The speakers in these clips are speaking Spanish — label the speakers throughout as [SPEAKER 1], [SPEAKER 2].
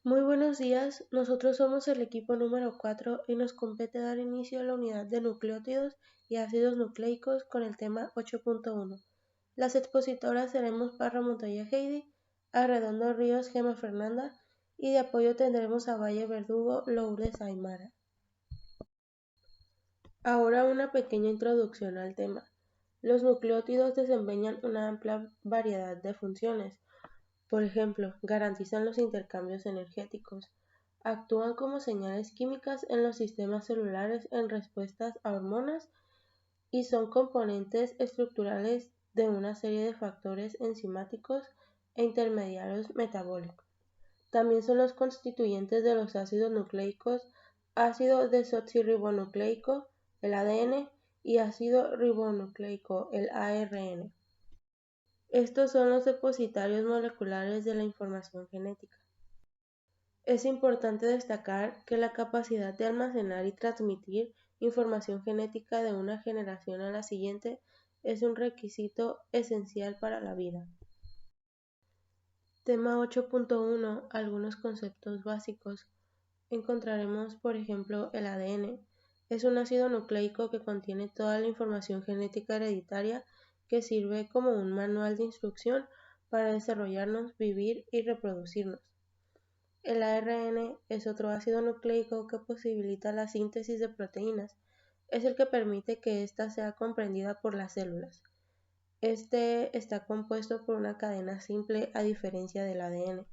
[SPEAKER 1] Muy buenos días, nosotros somos el equipo número 4 y nos compete dar inicio a la unidad de nucleótidos y ácidos nucleicos con el tema 8.1. Las expositoras seremos Parra Montoya Heidi, Arredondo Ríos Gema Fernanda y de apoyo tendremos a Valle Verdugo Lourdes Aymara. Ahora una pequeña introducción al tema. Los nucleótidos desempeñan una amplia variedad de funciones. Por ejemplo, garantizan los intercambios energéticos, actúan como señales químicas en los sistemas celulares en respuestas a hormonas y son componentes estructurales de una serie de factores enzimáticos e intermediarios metabólicos. También son los constituyentes de los ácidos nucleicos, ácido desoxirribonucleico, el ADN, y ácido ribonucleico, el ARN. Estos son los depositarios moleculares de la información genética. Es importante destacar que la capacidad de almacenar y transmitir información genética de una generación a la siguiente es un requisito esencial para la vida. Tema 8.1. Algunos conceptos básicos. Encontraremos, por ejemplo, el ADN. Es un ácido nucleico que contiene toda la información genética hereditaria que sirve como un manual de instrucción para desarrollarnos, vivir y reproducirnos. El ARN es otro ácido nucleico que posibilita la síntesis de proteínas. Es el que permite que ésta sea comprendida por las células. Este está compuesto por una cadena simple a diferencia del ADN.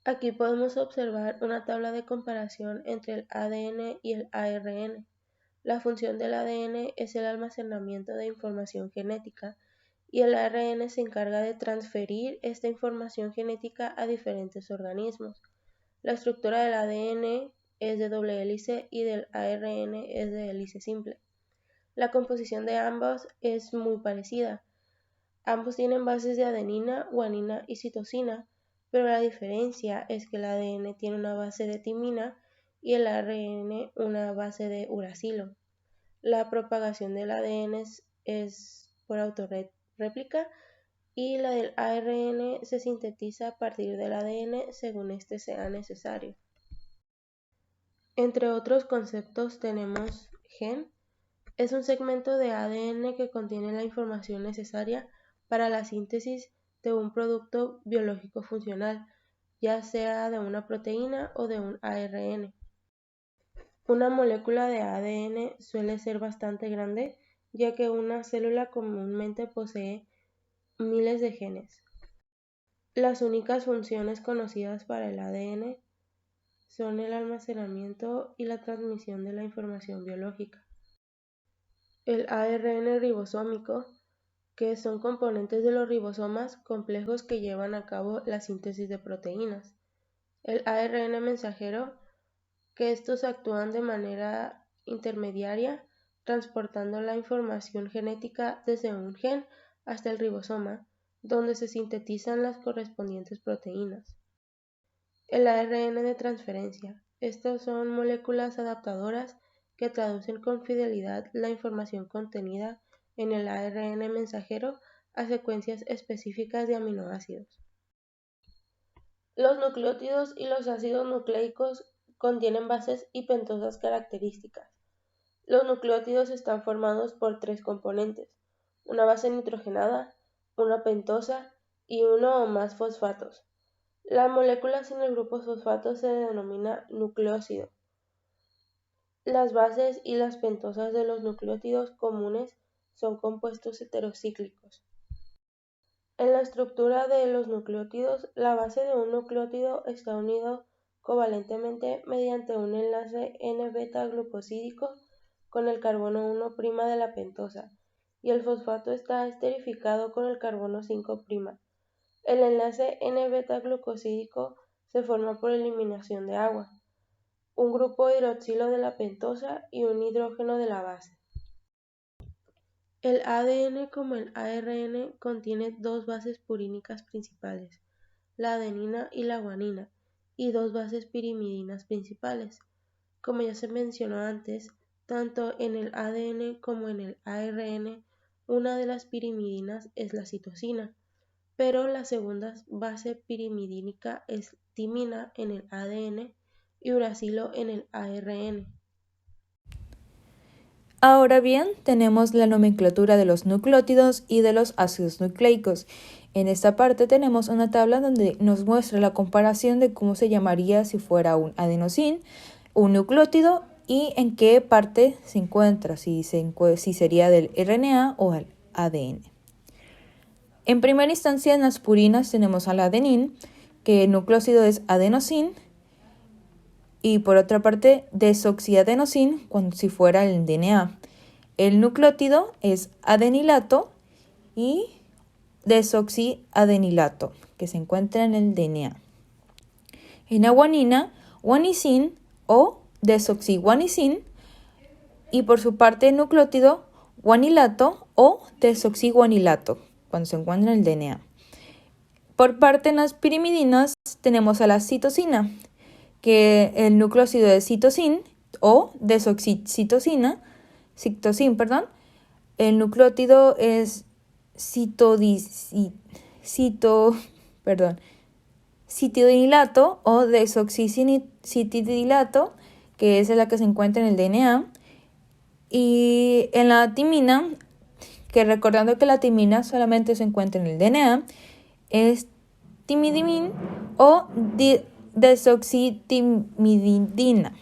[SPEAKER 1] Aquí podemos observar una tabla de comparación entre el ADN y el ARN. La función del ADN es el almacenamiento de información genética y el ARN se encarga de transferir esta información genética a diferentes organismos. La estructura del ADN es de doble hélice y del ARN es de hélice simple. La composición de ambos es muy parecida. Ambos tienen bases de adenina, guanina y citosina, pero la diferencia es que el ADN tiene una base de timina y el ARN una base de uracilo. La propagación del ADN es por autorréplica y la del ARN se sintetiza a partir del ADN según este sea necesario. Entre otros conceptos tenemos gen. Es un segmento de ADN que contiene la información necesaria para la síntesis de un producto biológico funcional, ya sea de una proteína o de un ARN. Una molécula de ADN suele ser bastante grande, ya que una célula comúnmente posee miles de genes. Las únicas funciones conocidas para el ADN son el almacenamiento y la transmisión de la información biológica. El ARN ribosómico, que son componentes de los ribosomas complejos que llevan a cabo la síntesis de proteínas. El ARN mensajero, que estos actúan de manera intermediaria, transportando la información genética desde un gen hasta el ribosoma, donde se sintetizan las correspondientes proteínas. El ARN de transferencia. Estas son moléculas adaptadoras que traducen con fidelidad la información contenida en el ARN mensajero a secuencias específicas de aminoácidos. Los nucleótidos y los ácidos nucleicos contienen bases y pentosas características. Los nucleótidos están formados por tres componentes: una base nitrogenada, una pentosa y uno o más fosfatos. La molécula sin el grupo fosfato se denomina nucleósido. Las bases y las pentosas de los nucleótidos comunes son compuestos heterocíclicos. En la estructura de los nucleótidos, la base de un nucleótido está unido covalentemente mediante un enlace N-beta-glucosídico con el carbono 1' de la pentosa, y el fosfato está esterificado con el carbono 5'. El enlace N-beta-glucosídico se forma por eliminación de agua, un grupo hidroxilo de la pentosa y un hidrógeno de la base. El ADN, como el ARN, contiene dos bases purínicas principales, la adenina y la guanina, y dos bases pirimidinas principales. Como ya se mencionó antes, tanto en el ADN como en el ARN, una de las pirimidinas es la citosina. pero la segunda base pirimidínica es timina en el ADN y uracilo en el ARN.
[SPEAKER 2] Ahora bien, tenemos la nomenclatura de los nucleótidos y de los ácidos nucleicos. En esta parte tenemos una tabla donde nos muestra la comparación de cómo se llamaría si fuera un adenosín, un nucleótido y en qué parte se encuentra, si sería del RNA o el ADN. En primera instancia, en las purinas tenemos al adenín, que el nucleótido es adenosín, y por otra parte, desoxiadenosín, cuando si fuera el DNA. El nucleótido es adenilato y desoxiadenilato, que se encuentra en el DNA. En la guanina, guanisín o desoxiguanisín, y por su parte el nucleótido, guanilato o desoxiguanilato, cuando se encuentra en el DNA. Por parte de las pirimidinas tenemos a la citosina, que el nucleótido es citosín o desoxicitosina, el nucleótido es citidinilato o desoxicitidinilato, que es la que se encuentra en el DNA. Y en la timina, que recordando que la timina solamente se encuentra en el DNA, es timidimina o desoxitimidina.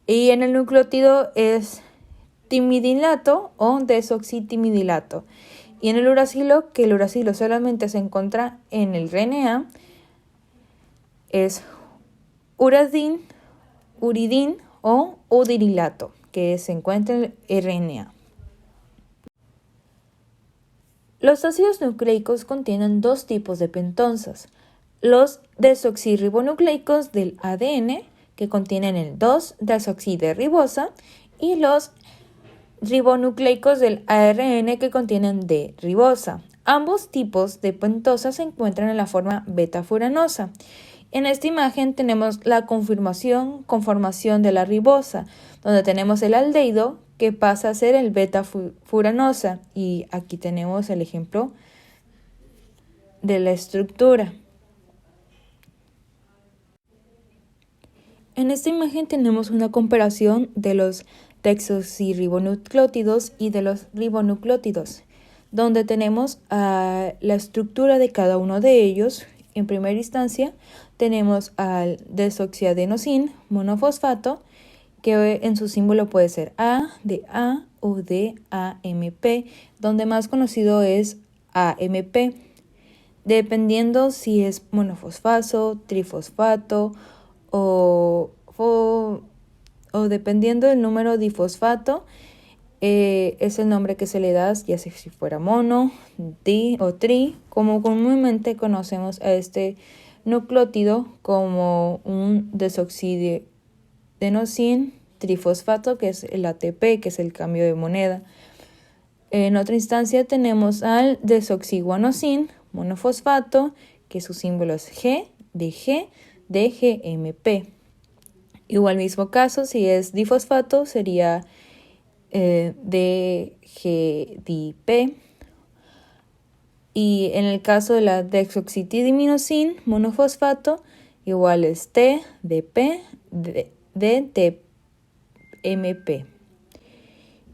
[SPEAKER 2] Y en el nucleótido es timidinato o desoxitimidilato. Y en el uracilo, que el uracilo solamente se encuentra en el RNA, es uridín o udinilato, que se encuentra en el RNA. Los ácidos nucleicos contienen dos tipos de pentonas: los desoxirribonucleicos del ADN, que contienen el 2-desoxideribosa, y los ribonucleicos del ARN, que contienen D-ribosa. Ambos tipos de pentosa se encuentran en la forma beta-furanosa. En esta imagen tenemos la conformación de la ribosa, donde tenemos el aldehído que pasa a ser el beta-furanosa, y aquí tenemos el ejemplo de la estructura. En esta imagen tenemos una comparación de los desoxirribonucleótidos y de los ribonucleótidos, donde tenemos la estructura de cada uno de ellos. En primera instancia tenemos al desoxiadenosín monofosfato, que en su símbolo puede ser A, DA o DAMP, donde más conocido es AMP, dependiendo si es monofosfato, trifosfato o dependiendo del número difosfato, es el nombre que se le da, ya sea si fuera mono, di o tri, como comúnmente conocemos a este nucleótido como un desoxiadenosín trifosfato, que es el ATP, que es el cambio de moneda. En otra instancia tenemos al desoxiguanosín monofosfato, que su símbolo es G, DG, DGMP. Igual mismo caso, si es difosfato sería DGDP. Y en el caso de la desoxitidiminosin monofosfato, igual es TDP, DTMP.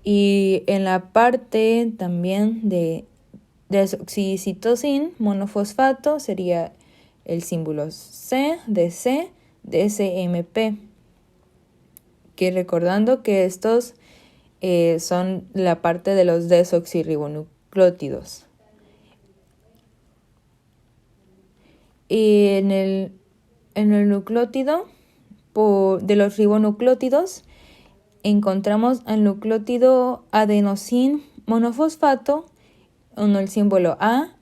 [SPEAKER 2] Y en la parte también de desoxicitosin monofosfato sería el símbolo CDC, DCMP. Que recordando que estos son la parte de los desoxirribonucleótidos. Y en el nucleótido de los ribonucleótidos encontramos al nucleótido adenosín monofosfato con el símbolo A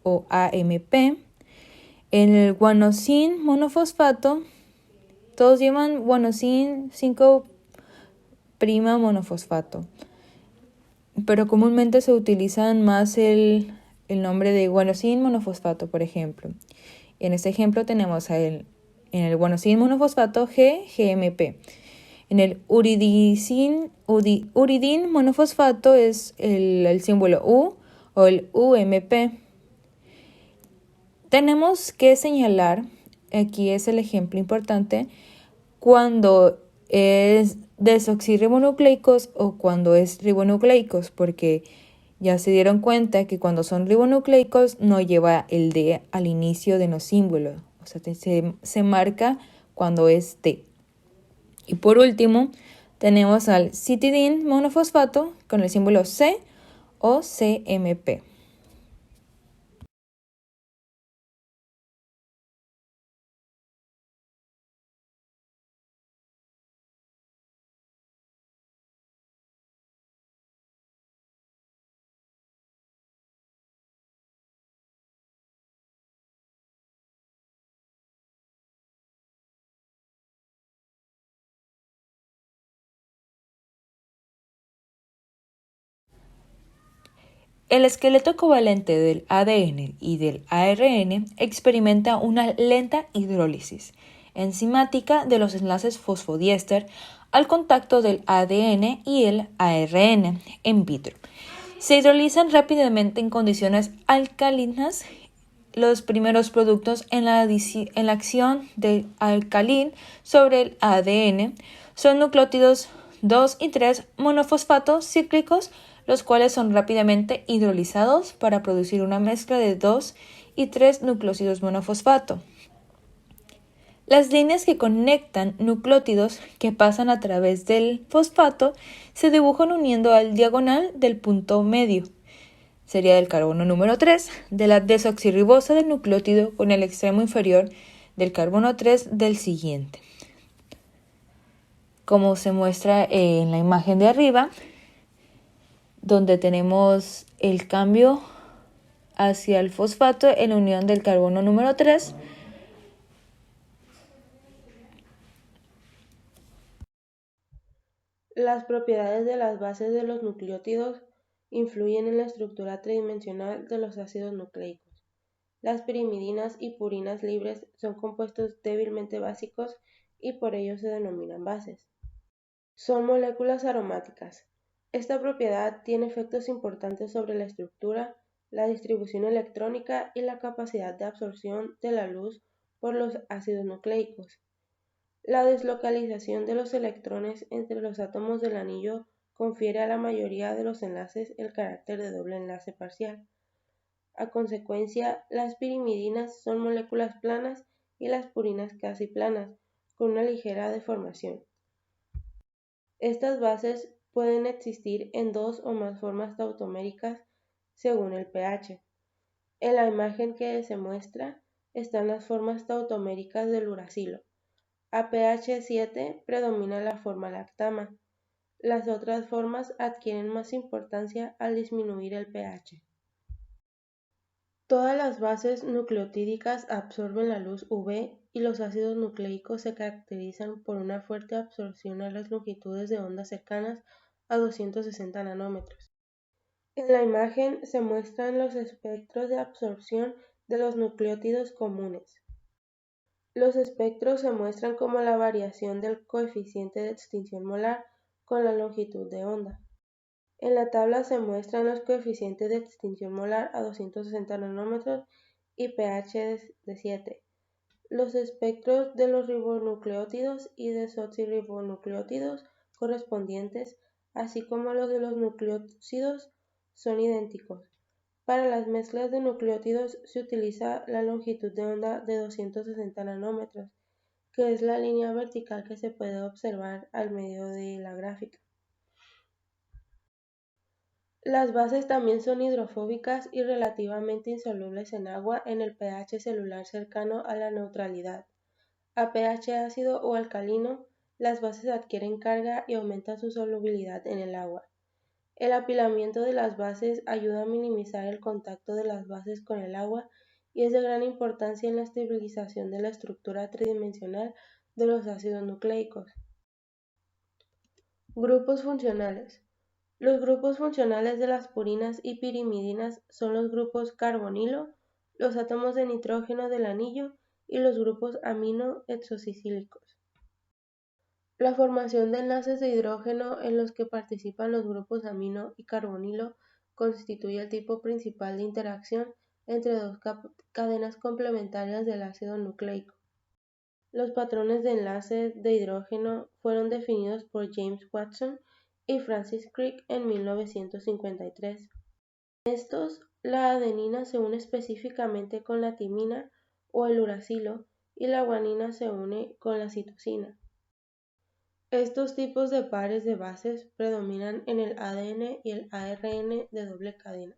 [SPEAKER 2] o AMP. En el guanosín monofosfato, todos llevan guanosín 5' monofosfato, pero comúnmente se utilizan más el nombre de guanosín monofosfato, por ejemplo. En este ejemplo tenemos en el guanosín monofosfato GMP. En el uridín monofosfato es el símbolo U o el UMP. Tenemos que señalar, aquí es el ejemplo importante, cuando es desoxirribonucleicos o cuando es ribonucleicos, porque ya se dieron cuenta que cuando son ribonucleicos no lleva el D al inicio de los símbolos, o sea, se marca cuando es T. Y por último, tenemos al citidin monofosfato con el símbolo C o CMP. El esqueleto covalente del ADN y del ARN experimenta una lenta hidrólisis enzimática de los enlaces fosfodiéster al contacto del ADN y el ARN en vitro. Se hidrolizan rápidamente en condiciones alcalinas los primeros productos en la acción del alcalín sobre el ADN son nucleótidos 2 y 3 monofosfatos cíclicos, los cuales son rápidamente hidrolizados para producir una mezcla de 2 y 3 nucleósidos monofosfato. Las líneas que conectan nucleótidos que pasan a través del fosfato se dibujan uniendo al diagonal del punto medio. Sería del carbono número 3 de la desoxirribosa del nucleótido con el extremo inferior del carbono 3 del siguiente. Como se muestra en la imagen de arriba, donde tenemos el cambio hacia el fosfato en la unión del carbono número 3.
[SPEAKER 1] Las propiedades de las bases de los nucleótidos influyen en la estructura tridimensional de los ácidos nucleicos. Las pirimidinas y purinas libres son compuestos débilmente básicos y por ello se denominan bases. Son moléculas aromáticas. Esta propiedad tiene efectos importantes sobre la estructura, la distribución electrónica y la capacidad de absorción de la luz por los ácidos nucleicos. La deslocalización de los electrones entre los átomos del anillo confiere a la mayoría de los enlaces el carácter de doble enlace parcial. A consecuencia, las pirimidinas son moléculas planas y las purinas casi planas, con una ligera deformación. Estas bases pueden existir en dos o más formas tautoméricas según el pH. En la imagen que se muestra están las formas tautoméricas del uracilo. A pH 7 predomina la forma lactama. Las otras formas adquieren más importancia al disminuir el pH. Todas las bases nucleotídicas absorben la luz UV y los ácidos nucleicos se caracterizan por una fuerte absorción a las longitudes de onda cercanas a 260 nanómetros. En la imagen se muestran los espectros de absorción de los nucleótidos comunes. Los espectros se muestran como la variación del coeficiente de extinción molar con la longitud de onda. En la tabla se muestran los coeficientes de extinción molar a 260 nanómetros y pH de 7. Los espectros de los ribonucleótidos y desoxirribonucleótidos correspondientes, así como los de los nucleósidos, son idénticos. Para las mezclas de nucleótidos se utiliza la longitud de onda de 260 nanómetros, que es la línea vertical que se puede observar al medio de la gráfica. Las bases también son hidrofóbicas y relativamente insolubles en agua en el pH celular cercano a la neutralidad. A pH ácido o alcalino, las bases adquieren carga y aumentan su solubilidad en el agua. El apilamiento de las bases ayuda a minimizar el contacto de las bases con el agua y es de gran importancia en la estabilización de la estructura tridimensional de los ácidos nucleicos. Grupos funcionales. Los grupos funcionales de las purinas y pirimidinas son los grupos carbonilo, los átomos de nitrógeno del anillo y los grupos amino hexosicílicos. La formación de enlaces de hidrógeno en los que participan los grupos amino y carbonilo constituye el tipo principal de interacción entre dos cadenas complementarias del ácido nucleico. Los patrones de enlace de hidrógeno fueron definidos por James Watson y Francis Crick en 1953. En estos, la adenina se une específicamente con la timina o el uracilo y la guanina se une con la citosina. Estos tipos de pares de bases predominan en el ADN y el ARN de doble cadena.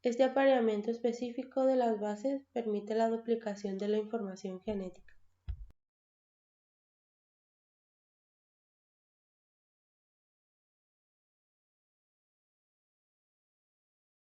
[SPEAKER 1] Este apareamiento específico de las bases permite la duplicación de la información genética.